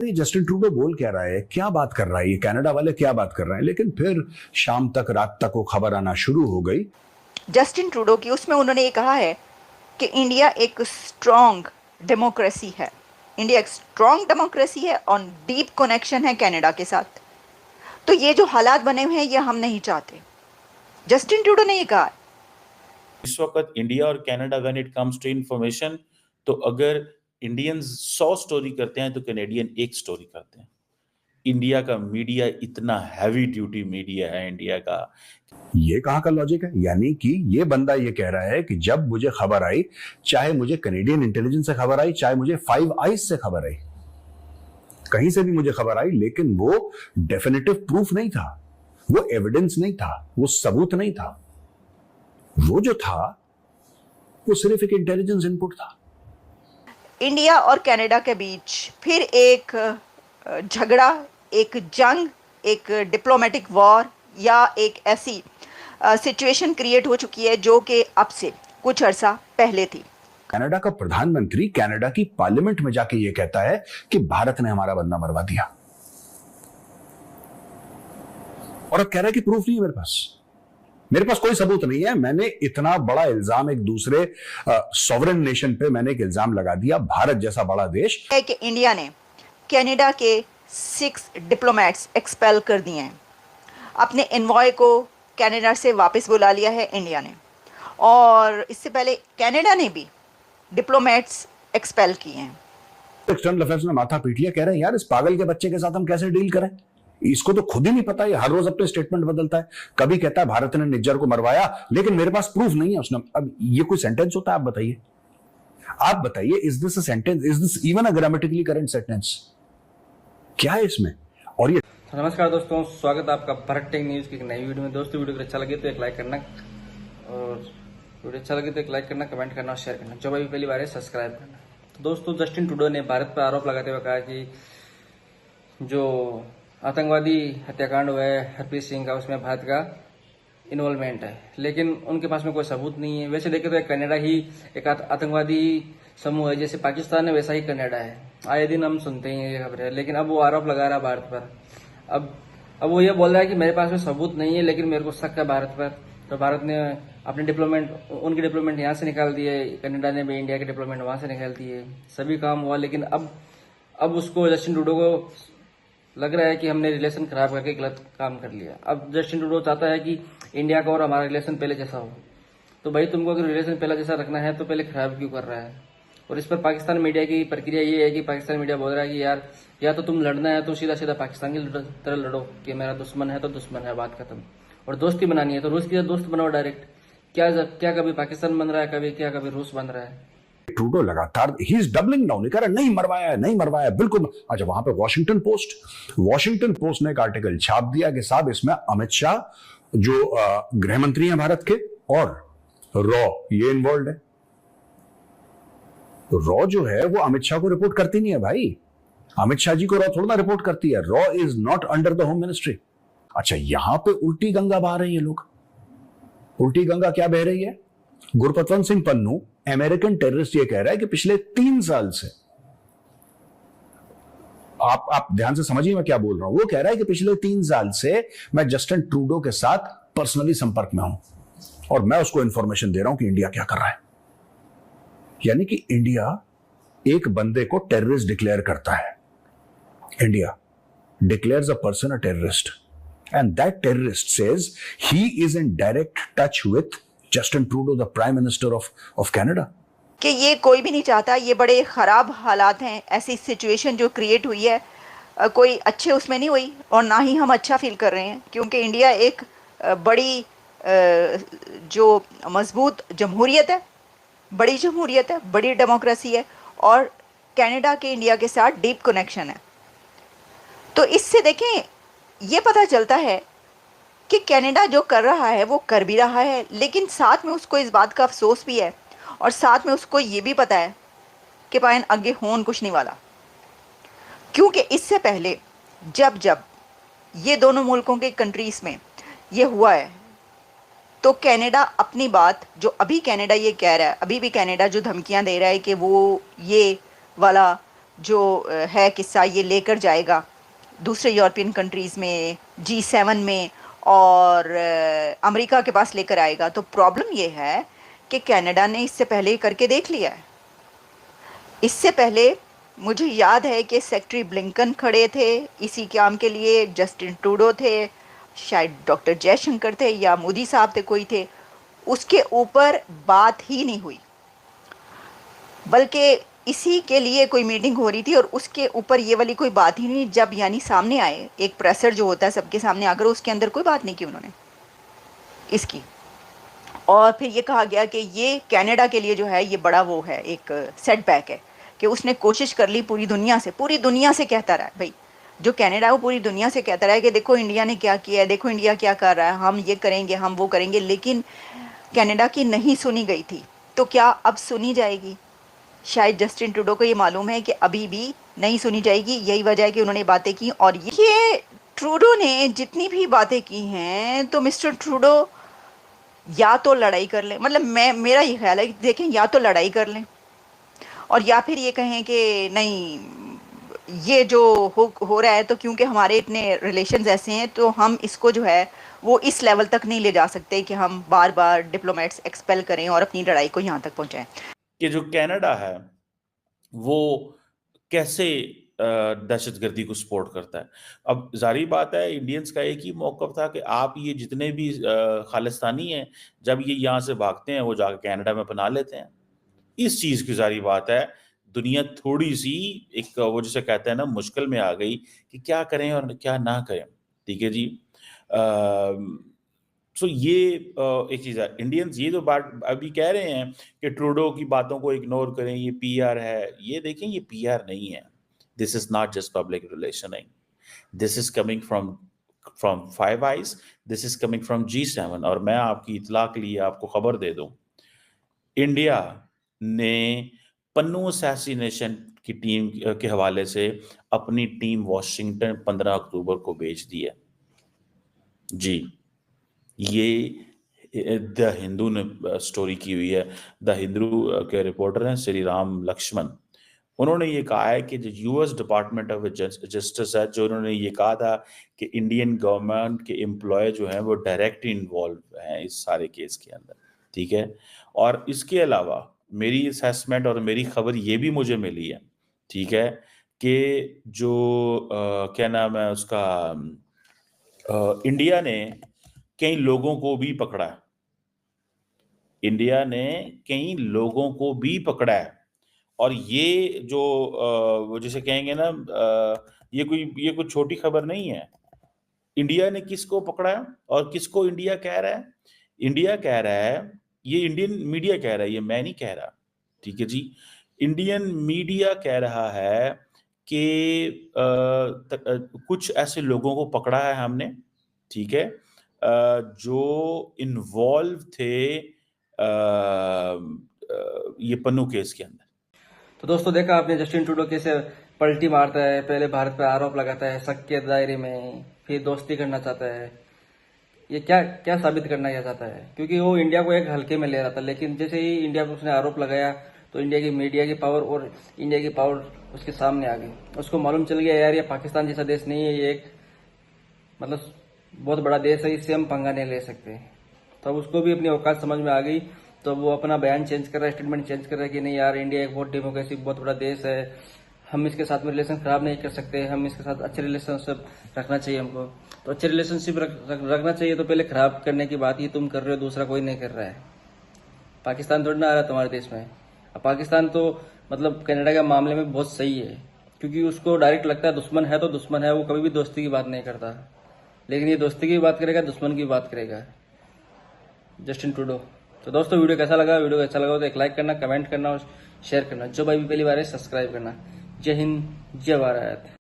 ये Justin Trudeau बोल क्या रहा है, क्या बात कर रहा है, ये कनाडा वाले क्या बात कर रहे हैं। लेकिन फिर शाम तक रात तक वो खबर आना शुरू हो गई जस्टिन ट्रूडो की, उसमें उन्होंने ये कहा है कि इंडिया एक स्ट्रॉन्ग डेमोक्रेसी है, इंडिया एक स्ट्रॉन्ग डेमोक्रेसी है और डीप कनेक्शन है कनाडा के साथ। तो ये जो हालात बने हुए हैं ये हम नहीं चाहते, जस्टिन ट्रूडो ने ये कहा। इस वक्त इंडिया और Canada when it comes to information, तो अगर इंडियंस 100 स्टोरी करते हैं तो कैनेडियन एक स्टोरी करते हैं। इंडिया का मीडिया इतना हैवी ड्यूटी मीडिया है इंडिया का। ये कहाँ का लॉजिक है? यानी कि ये बंदा ये कह रहा है कि जब मुझे खबर आई, चाहे मुझे कैनेडियन इंटेलिजेंस से खबर आई, चाहे मुझे फाइव आइज से खबर आई, कहीं से भी मुझे खबर आई, लेकिन वो डेफिनेटिव प्रूफ नहीं था, वो एविडेंस नहीं था, वो सबूत नहीं था। वो जो था वो सिर्फ एक इंटेलिजेंस इनपुट था। इंडिया और कनाडा के बीच फिर एक झगड़ा, एक जंग, एक डिप्लोमेटिक वॉर या एक ऐसी सिचुएशन क्रिएट हो चुकी है जो कि अब से कुछ अर्सा पहले थी। कनाडा का प्रधानमंत्री कनाडा की पार्लियामेंट में जाके ये कहता है कि भारत ने हमारा बंदा मरवा दिया, और अब कह रहा है कि प्रूफ नहीं है मेरे पास कोई सबूत नहीं है। मैंने इतना बड़ा इल्जाम एक दूसरे सॉवरेन नेशन पे मैंने एक इल्जाम लगा दिया, भारत जैसा बड़ा देश है कि इंडिया ने कनाडा के 6 डिप्लोमेट्स एक्सपेल कर दिए हैं, अपने एनवॉय को कनाडा से वापस बुला लिया है इंडिया ने, और इससे पहले कनाडा ने भी डिप्लोमेट्स एक्सपेल किए हैं। एक्सटर्नल अफेयर्स ने माथा पीट लिया, कह रहे हैं यार इस पागल के बच्चे के साथ हम कैसे डील करें, इसको तो खुद ही नहीं पता, ये हर रोज अपने स्टेटमेंट बदलता है। कभी कहता है भारत ने निज्जर को मरवाया, लेकिन मेरे पास प्रूफ नहीं है उसने। अब ये कोई सेंटेंस होता है? आप बताइए, is this a sentence? Is this even a grammatically correct sentence? क्या है इसमें? और ये नमस्कार दोस्तों, स्वागत है आपका भारत टेक न्यूज की एक नई वीडियो में। दोस्तों वीडियो को अच्छा लगे तो एक लाइक करना, और वीडियो अच्छा लगे तो एक लाइक करना, कमेंट करना और शेयर करना। जो अभी पहली बार है सब्सक्राइब करना। तो दोस्तों, जस्टिन ट्रूडो ने भारत पर आरोप लगाते हुए कहा कि जो आतंकवादी हत्याकांड हुआ है हरप्रीत सिंह का, उसमें भारत का इन्वॉल्वमेंट है, लेकिन उनके पास में कोई सबूत नहीं है। वैसे देखें तो एक कनाडा ही एक आतंकवादी समूह है, जैसे पाकिस्तान है वैसा ही कनाडा है। आए दिन हम सुनते ही ये खबरें, लेकिन अब वो आरोप लगा रहा है भारत पर। अब वो ये बोल रहा है कि मेरे पास में सबूत नहीं है, लेकिन मेरे को शक है भारत पर। तो भारत ने अपने उनके डिप्लोमेट यहाँ से निकाल दिए, कनाडा ने भी इंडिया के डिप्लोमेट वहां से निकाल दिए, सभी काम हुआ। लेकिन अब उसको जस्टिन ट्रूडो को लग रहा है कि हमने रिलेशन खराब करके गलत काम कर लिया। अब जस्टिन ट्रूडो चाहता है कि इंडिया का और हमारा रिलेशन पहले जैसा हो। तो भाई, तुमको अगर रिलेशन पहले जैसा रखना है तो पहले खराब क्यों कर रहा है? और इस पर पाकिस्तान मीडिया की प्रक्रिया ये है कि पाकिस्तान मीडिया बोल रहा है कि यार, या तो तुम लड़ना है तो सीधा सीधा पाकिस्तान की तरह लड़ो कि मेरा दुश्मन है तो दुश्मन है, बात खत्म। और दोस्ती बनानी है तो रूस की दोस्त बनाओ डायरेक्ट। क्या कभी पाकिस्तान बन रहा है, कभी रूस बन रहा है। ट्रूडो लगातार ही इज डबलिंग डाउन, कह रहा है नहीं मरवाया बिल्कुल। अच्छा, वहां पे वॉशिंगटन पोस्ट ने एक आर्टिकल छाप दिया कि साहब इसमें अमित शाह जो गृह मंत्री हैं भारत के, और रॉ ये इन्वॉल्व है। तो रॉ जो है वो अमित शाह को रिपोर्ट करती नहीं है भाई, अमित शाह जी को रॉ थोड़ा ना रिपोर्ट करती है। Raw is not under the home ministry. अच्छा, यहां पे उल्टी गंगा बहा रहे हैं लोग। उल्टी गंगा क्या बह रही है? गुरपतवंत सिंह पन्नू, अमेरिकन टेररिस्ट, ये कह रहा है कि पिछले 3 साल से, आप ध्यान से समझिए मैं क्या बोल रहा हूं। वो कह रहा है कि पिछले 3 साल से मैं जस्टिन ट्रूडो के साथ पर्सनली संपर्क में हूं, और मैं उसको इंफॉर्मेशन दे रहा हूं कि इंडिया क्या कर रहा है। यानी कि इंडिया एक बंदे को टेररिस्ट डिक्लेयर करता है। India declares a person a terrorist, and that terrorist says he is in direct touch with Justin Trudeau, the prime minister of Canada. कि ये कोई भी नहीं चाहता, ये बड़े ख़राब हालात हैं, ऐसी सिचुएशन जो क्रिएट हुई है, कोई अच्छे उसमें नहीं हुई, और ना ही हम अच्छा फील कर रहे हैं, क्योंकि इंडिया एक बड़ी जो मजबूत जमहूरियत है, बड़ी डेमोक्रेसी है, और कनाडा के इंडिया के साथ डीप कनेक्शन है। तो इससे देखें, ये पता चलता है कि कनाडा जो कर रहा है वो कर भी रहा है, लेकिन साथ में उसको इस बात का अफसोस भी है, और साथ में उसको ये भी पता है कि पायन आगे होन कुछ नहीं वाला। क्योंकि इससे पहले जब ये दोनों मुल्कों के कंट्रीज़ में ये हुआ है, तो कनाडा अपनी बात, जो अभी कनाडा ये कह रहा है, अभी भी कनाडा जो धमकियां दे रहा है कि वो ये वाला जो है किस्सा ये लेकर जाएगा दूसरे यूरोपियन कंट्रीज़ में, G7 में और अमेरिका के पास लेकर आएगा। तो प्रॉब्लम ये है कि कनाडा ने इससे पहले करके देख लिया है। इससे पहले मुझे याद है कि सेक्रेटरी ब्लिंकन खड़े थे इसी काम के लिए, जस्टिन ट्रूडो थे, शायद डॉक्टर जयशंकर थे या मोदी साहब थे, कोई थे, उसके ऊपर बात ही नहीं हुई, बल्कि इसी के लिए कोई मीटिंग हो रही थी और उसके ऊपर ये वाली कोई बात ही नहीं। जब यानी सामने आए, एक प्रेसर जो होता है सबके सामने आकर, उसके अंदर कोई बात नहीं की उन्होंने इसकी। और फिर ये कहा गया कि ये कनाडा के लिए जो है ये बड़ा वो है, एक सेटबैक है कि उसने कोशिश कर ली पूरी दुनिया से कहता रहा है भाई, जो कनाडा है वो पूरी दुनिया से कहता रहा है कि देखो इंडिया ने क्या किया है, देखो इंडिया क्या कर रहा है, हम ये करेंगे, हम वो करेंगे, लेकिन कनाडा की नहीं सुनी गई थी। तो क्या अब सुनी जाएगी? शायद जस्टिन ट्रूडो को ये मालूम है कि अभी भी नहीं सुनी जाएगी, यही वजह है कि उन्होंने बातें की। और ये ट्रूडो ने जितनी भी बातें की हैं, तो मिस्टर ट्रूडो या तो लड़ाई कर लें, मतलब मेरा ये ख्याल है कि देखें, या तो लड़ाई कर लें और या फिर ये कहें कि नहीं, ये जो हो रहा है तो क्योंकि हमारे इतने रिलेशंस ऐसे हैं तो हम इसको जो है वो इस लेवल तक नहीं ले जा सकते कि हम बार बार डिप्लोमेट्स एक्सपेल करें और अपनी लड़ाई को यहाँ तक पहुँचाएं। कि जो कनाडा है वो कैसे दहशतगर्दी को सपोर्ट करता है। अब जारी बात है, इंडियंस का एक ही मौक़िफ़ था कि आप ये जितने भी खालिस्तानी हैं, जब ये यहाँ से भागते हैं वो जाकर कनाडा में पनाह लेते हैं। इस चीज़ की जारी बात है, दुनिया थोड़ी-सी एक वो जिसे कहते हैं ना मुश्किल में आ गई कि क्या करें और क्या ना करें। ठीक है जी। सो ये एक चीज़ है। इंडियंस ये जो बात अभी कह रहे हैं कि ट्रूडो की बातों को इग्नोर करें, ये पीआर है। ये देखें, ये पीआर नहीं है। This is not just public relationing. This is coming from five eyes, this is coming from G7। और मैं आपकी इत्तला के लिए आपको खबर दे दूँ, इंडिया ने पन्नू असैसिनेशन की टीम के हवाले से अपनी टीम वॉशिंगटन 15 अक्टूबर को भेज दी है। जी, ये द हिंदू ने स्टोरी की हुई है। द हिंदू के रिपोर्टर हैं श्री राम लक्ष्मण। उन्होंने ये कहा है कि जो यूएस डिपार्टमेंट ऑफ जस्टिस है, जो उन्होंने ये कहा था कि इंडियन गवर्नमेंट के एम्प्लॉय जो हैं वो डायरेक्ट इन्वॉल्व हैं इस सारे केस के अंदर। ठीक है। और इसके अलावा मेरी असेसमेंट और मेरी खबर ये भी मुझे मिली है, ठीक है, कि जो क्या नाम है उसका, इंडिया ने कई लोगों को भी पकड़ा है। इंडिया ने कई लोगों को भी पकड़ा है। और ये जो वो जिसे कहेंगे ना, ये कोई छोटी खबर नहीं है। इंडिया ने किसको पकड़ा है और किसको इंडिया कह रहा है? इंडिया कह रहा है, ये इंडियन मीडिया कह रहा है, ये मैं नहीं कह रहा। ठीक है जी। इंडियन मीडिया कह रहा है कि कुछ ऐसे लोगों को पकड़ा है हमने, ठीक है, जो इन्वॉल्व थे ये पन्नू केस के अंदर। तो दोस्तों देखा आपने जस्टिन ट्रूडो कैसे पलटी मारता है, पहले भारत पर आरोप लगाता है शक के दायरे में, फिर दोस्ती करना चाहता है। ये क्या क्या साबित करना चाहता है? क्योंकि वो इंडिया को एक हल्के में ले रहा था, लेकिन जैसे ही इंडिया पर उसने आरोप लगाया तो इंडिया की मीडिया की पावर और इंडिया की पावर उसके सामने आ गई। उसको मालूम चल गया यार ये पाकिस्तान जैसा देश नहीं है, ये एक मतलब बहुत बड़ा देश है, इससे हम पंगा नहीं ले सकते। तो अब उसको भी अपनी औकात समझ में आ गई, तो वो अपना बयान चेंज कर रहा है, स्टेटमेंट चेंज कर रहा है कि नहीं यार इंडिया एक बहुत डेमोक्रेसी बहुत बड़ा देश है, हम इसके साथ में रिलेशन खराब नहीं कर सकते, हम इसके साथ अच्छे रिलेशनशिप रखना चाहिए हमको। तो अच्छे रिलेशनशिप रखना चाहिए तो पहले खराब करने की बात ही तुम कर रहे हो, दूसरा कोई नहीं कर रहा है। पाकिस्तान थोड़ा ना आ रहा है तुम्हारे देश में। अब पाकिस्तान तो मतलब कनाडा के मामले में बहुत सही है, क्योंकि उसको डायरेक्ट लगता है दुश्मन है तो दुश्मन है, वो कभी भी दोस्ती की बात नहीं करता। लेकिन ये दोस्ती की बात करेगा, दुश्मन की बात करेगा जस्टिन ट्रूडो। तो दोस्तों वीडियो कैसा लगा? वीडियो अच्छा लगा तो एक लाइक करना, कमेंट करना और शेयर करना। जो भाई भी पहली बार है सब्सक्राइब करना। जय हिंद, जय भारत।